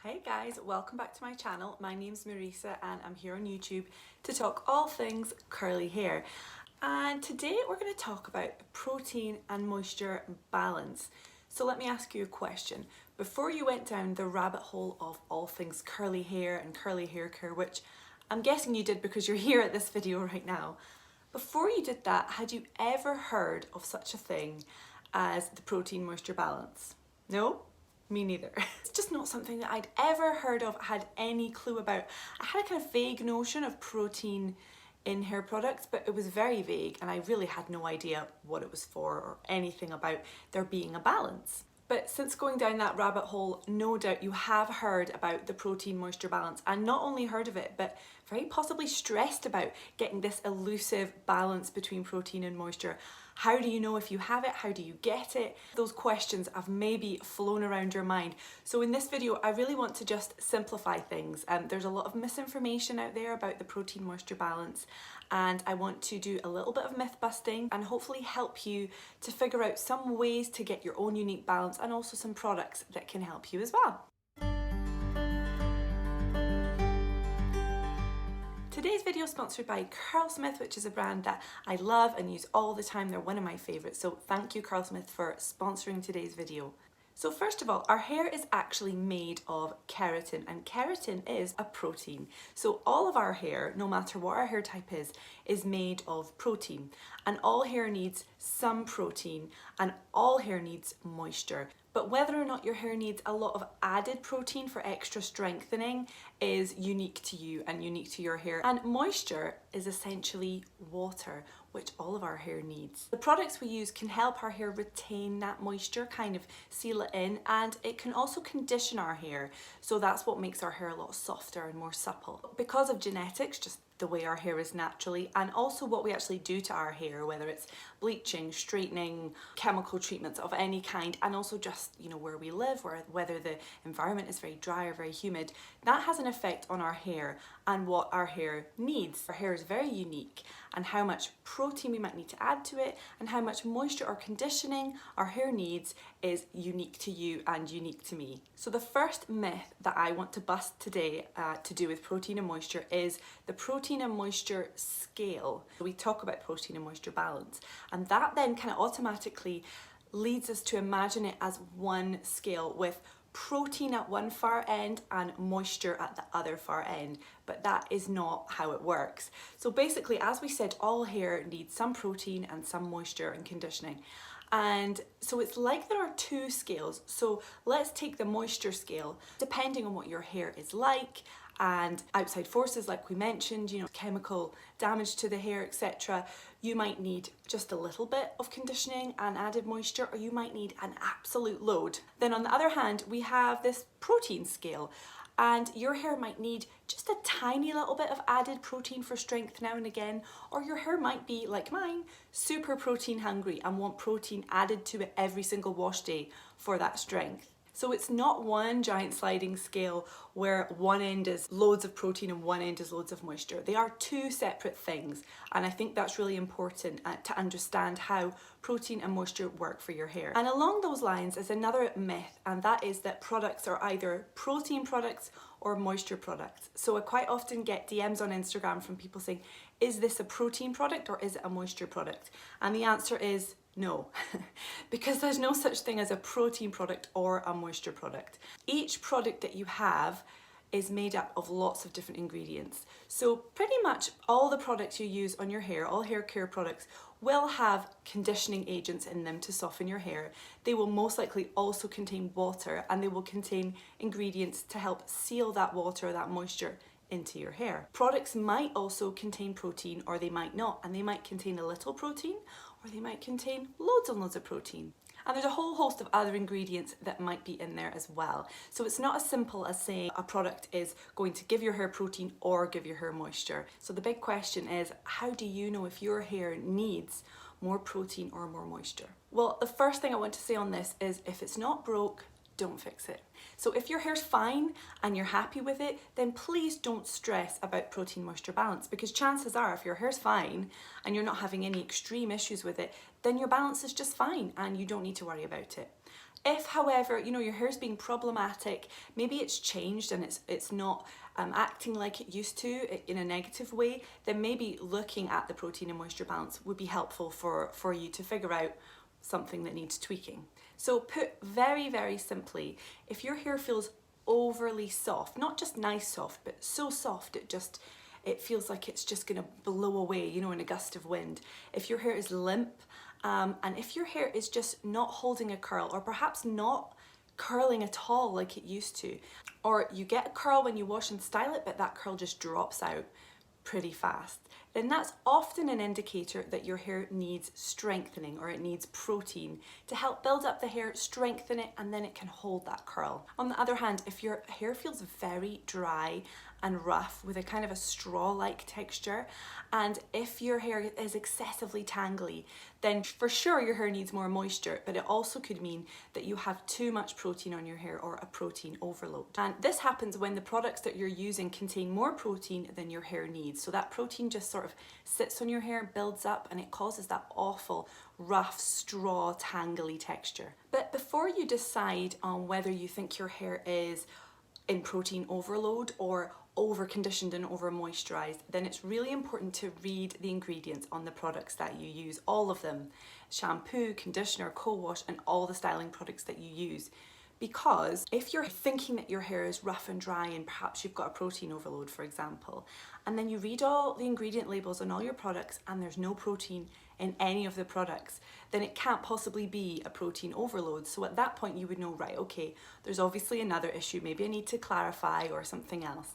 Hey guys, welcome back to my channel. My name's Marisa and I'm here on YouTube to talk all things curly hair. And today we're going to talk about protein and moisture balance. So let me ask you a question. Before you went down the rabbit hole of all things curly hair and curly hair care, which I'm guessing you did because you're here at this video right now, before you did that, had you ever heard of such a thing as the protein moisture balance? No? Me neither. It's just not something that I'd ever heard of, had any clue about. I had a kind of vague notion of protein in hair products, but it was very vague and I really had no idea what it was for or anything about there being a balance. But since going down that rabbit hole, no doubt you have heard about the protein moisture balance, and not only heard of it, but very possibly stressed about getting this elusive balance between protein and moisture. How do you know if you have it? How do you get it? Those questions have maybe flown around your mind. So in this video, I really want to just simplify things. There's a lot of misinformation out there about the protein moisture balance, and I want to do a little bit of myth busting and hopefully help you to figure out some ways to get your own unique balance and also some products that can help you as well. Today's video is sponsored by Curlsmith, which is a brand that I love and use all the time. They're one of my favourites, so thank you Curlsmith for sponsoring today's video. So first of all, our hair is actually made of keratin, and keratin is a protein. So all of our hair, no matter what our hair type is made of protein. And all hair needs some protein and all hair needs moisture. But whether or not your hair needs a lot of added protein for extra strengthening is unique to you and unique to your hair. And moisture is essentially water, which all of our hair needs. The products we use can help our hair retain that moisture, kind of seal it in, and it can also condition our hair. So that's what makes our hair a lot softer and more supple. Because of genetics, just the way our hair is naturally, and also what we actually do to our hair, whether it's bleaching, straightening, chemical treatments of any kind, and also just, where we live, whether the environment is very dry or very humid, that has an effect on our hair and what our hair needs. Our hair is very unique, and how much protein we might need to add to it and how much moisture or conditioning our hair needs is unique to you and unique to me. So the first myth that I want to bust today to do with protein and moisture is the protein and moisture scale. We talk about protein and moisture balance, and that then kind of automatically leads us to imagine it as one scale with protein at one far end and moisture at the other far end, but that is not how it works. So basically, as we said, all hair needs some protein and some moisture and conditioning. And so it's like there are two scales. So let's take the moisture scale. Depending on what your hair is like and outside forces, like we mentioned, chemical damage to the hair, etc., you might need just a little bit of conditioning and added moisture, or you might need an absolute load. Then on the other hand, we have this protein scale, and your hair might need just a tiny little bit of added protein for strength now and again, or your hair might be, like mine, super protein hungry and want protein added to it every single wash day for that strength. So it's not one giant sliding scale where one end is loads of protein and one end is loads of moisture. They are two separate things, and I think that's really important to understand how protein and moisture work for your hair. And along those lines is another myth, and that is that products are either protein products or moisture products. So I quite often get DMs on Instagram from people saying, is this a protein product or is it a moisture product? And the answer is no, because there's no such thing as a protein product or a moisture product. Each product that you have is made up of lots of different ingredients. So pretty much all the products you use on your hair, all hair care products, will have conditioning agents in them to soften your hair. They will most likely also contain water, and they will contain ingredients to help seal that water, that moisture, into your hair. Products might also contain protein, or they might not, and they might contain a little protein, or they might contain loads and loads of protein. And there's a whole host of other ingredients that might be in there as well. So it's not as simple as saying a product is going to give your hair protein or give your hair moisture. So the big question is, how do you know if your hair needs more protein or more moisture? Well, the first thing I want to say on this is, if it's not broke, don't fix it. So if your hair's fine and you're happy with it, then please don't stress about protein moisture balance, because chances are if your hair's fine and you're not having any extreme issues with it, then your balance is just fine and you don't need to worry about it. If, however, you know, your hair's being problematic, maybe it's changed and it's not acting like it used to in a negative way, then maybe looking at the protein and moisture balance would be helpful for you to figure out something that needs tweaking. So put very, very simply, if your hair feels overly soft, not just nice soft, but so soft it feels like it's just gonna blow away, you know, in a gust of wind. If your hair is limp, and if your hair is just not holding a curl, or perhaps not curling at all like it used to, or you get a curl when you wash and style it, but that curl just drops out pretty fast, then that's often an indicator that your hair needs strengthening, or it needs protein to help build up the hair, strengthen it, and then it can hold that curl. On the other hand, if your hair feels very dry and rough with a kind of a straw-like texture, and if your hair is excessively tangly, then for sure your hair needs more moisture, but it also could mean that you have too much protein on your hair, or a protein overload. And this happens when the products that you're using contain more protein than your hair needs. So that protein just sort of sits on your hair, builds up, and it causes that awful rough straw tangly texture. But before you decide on whether you think your hair is in protein overload or over conditioned and over moisturized, then it's really important to read the ingredients on the products that you use, all of them: shampoo, conditioner, co-wash, and all the styling products that you use. Because if you're thinking that your hair is rough and dry and perhaps you've got a protein overload, for example, and then you read all the ingredient labels on all your products and there's no protein in any of the products, then it can't possibly be a protein overload. So at that point you would know, right, okay, there's obviously another issue, maybe I need to clarify or something else.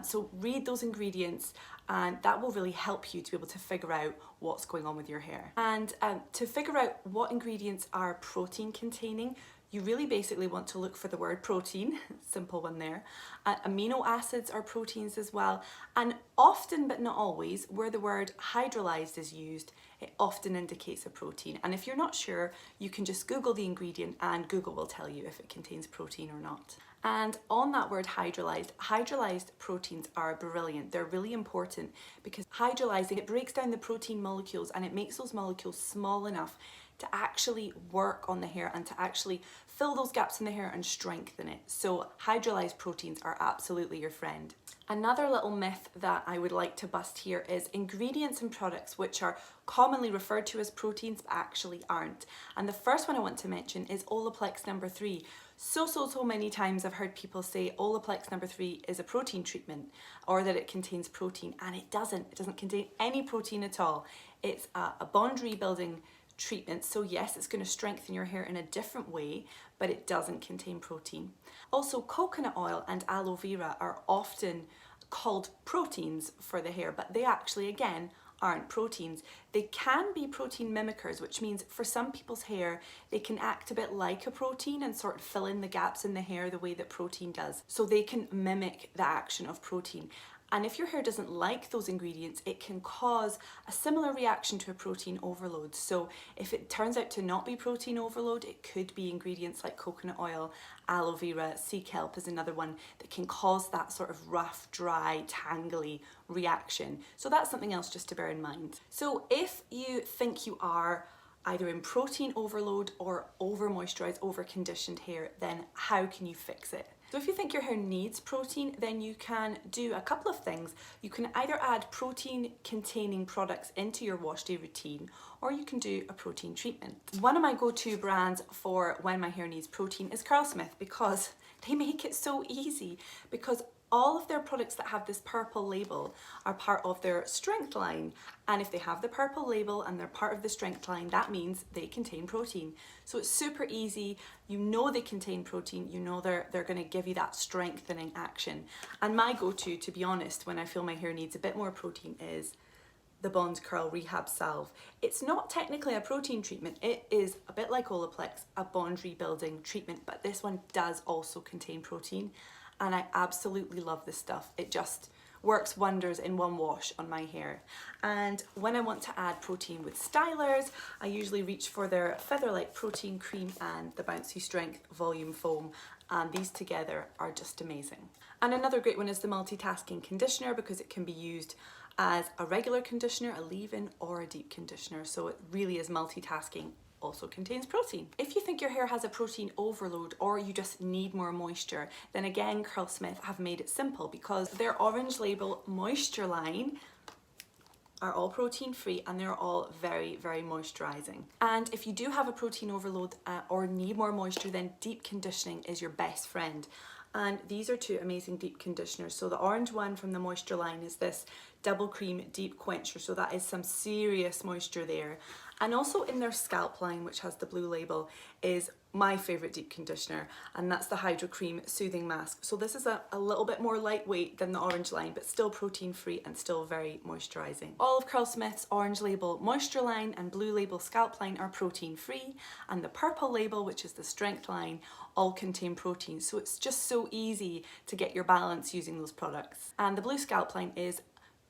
So read those ingredients, and that will really help you to be able to figure out what's going on with your hair. And to figure out what ingredients are protein containing, you really basically want to look for the word protein, simple one there. Amino acids are proteins as well, and often but not always, where the word hydrolyzed is used, it often indicates a protein. And if you're not sure, you can just Google the ingredient and Google will tell you if it contains protein or not. And on that word hydrolyzed proteins are brilliant. They're really important because hydrolyzing, it breaks down the protein molecules and it makes those molecules small enough to actually work on the hair and to actually fill those gaps in the hair and strengthen it. So hydrolyzed proteins are absolutely your friend. Another little myth that I would like to bust here is ingredients and products which are commonly referred to as proteins but actually aren't. And the first one I want to mention is Olaplex number 3. So many times I've heard people say Olaplex number 3 is a protein treatment, or that it contains protein, and it doesn't. It doesn't contain any protein at all. It's a bond rebuilding treatment, so yes, it's going to strengthen your hair in a different way, but it doesn't contain protein. Also, coconut oil and aloe vera are often called proteins for the hair, but they actually, again, aren't proteins. They can be protein mimickers, which means for some people's hair, they can act a bit like a protein and sort of fill in the gaps in the hair the way that protein does. So they can mimic the action of protein. And if your hair doesn't like those ingredients, it can cause a similar reaction to a protein overload. So if it turns out to not be protein overload, it could be ingredients like coconut oil, aloe vera, sea kelp is another one that can cause that sort of rough, dry, tangly reaction. So that's something else just to bear in mind. So if you think you are either in protein overload or over moisturized, over conditioned hair, then how can you fix it? So if you think your hair needs protein, then you can do a couple of things. You can either add protein containing products into your wash day routine, or you can do a protein treatment. One of my go-to brands for when my hair needs protein is Curlsmith, because they make it so easy, because all of their products that have this purple label are part of their strength line. And if they have the purple label and they're part of the strength line, that means they contain protein. So it's super easy. You know they contain protein. You know they're going to give you that strengthening action. And my go-to, to be honest, when I feel my hair needs a bit more protein is the Bond Curl Rehab Salve. It's not technically a protein treatment. It is a bit like Olaplex, a bond rebuilding treatment, but this one does also contain protein. And I absolutely love this stuff. It just works wonders in one wash on my hair. And when I want to add protein with stylers, I usually reach for their Featherlight Protein Cream and the Bouncy Strength Volume Foam. And these together are just amazing. And another great one is the Multitasking Conditioner, because it can be used as a regular conditioner, a leave-in, or a deep conditioner. So it really is multitasking also contains protein. If you think your hair has a protein overload or you just need more moisture, then again Curlsmith have made it simple because their orange label moisture line are all protein free and they're all very, very moisturizing. And if you do have a protein overload or need more moisture, then deep conditioning is your best friend. And these are two amazing deep conditioners. So the orange one from the moisture line is this double cream deep quencher, so that is some serious moisture there. And also in their scalp line, which has the blue label, is my favorite deep conditioner, and that's the Hydro Cream Soothing Mask. So this is a little bit more lightweight than the orange line, but still protein free and still very moisturizing. All of Curlsmith's orange label moisture line and blue label scalp line are protein free, and the purple label, which is the strength line, all contain protein. So it's just so easy to get your balance using those products. And the blue scalp line is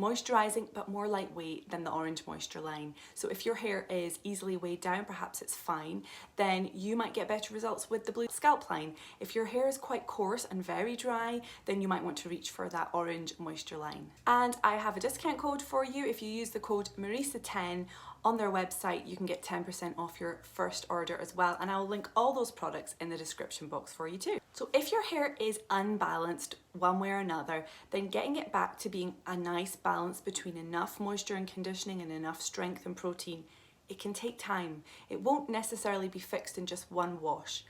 moisturizing but more lightweight than the orange moisture line. So if your hair is easily weighed down, perhaps it's fine, then you might get better results with the blue scalp line. If your hair is quite coarse and very dry, then you might want to reach for that orange moisture line. And I have a discount code for you. If you use the code Marisa10 on their website, you can get 10% off your first order as well, and I'll link all those products in the description box for you too. So if your hair is unbalanced one way or another, then getting it back to being a nice balance between enough moisture and conditioning and enough strength and protein, it can take time. It won't necessarily be fixed in just one wash.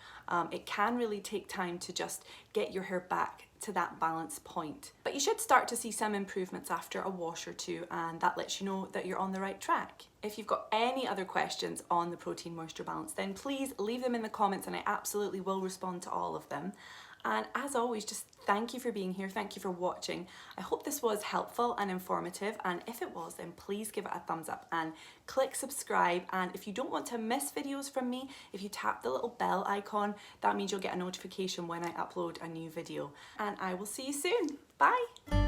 It can really take time to just get your hair back to that balance point. But you should start to see some improvements after a wash or two, and that lets you know that you're on the right track. If you've got any other questions on the protein moisture balance, then please leave them in the comments and I absolutely will respond to all of them. And as always, just thank you for being here. Thank you for watching. I hope this was helpful and informative. And if it was, then please give it a thumbs up and click subscribe. And if you don't want to miss videos from me, if you tap the little bell icon, that means you'll get a notification when I upload a new video. And I will see you soon. Bye.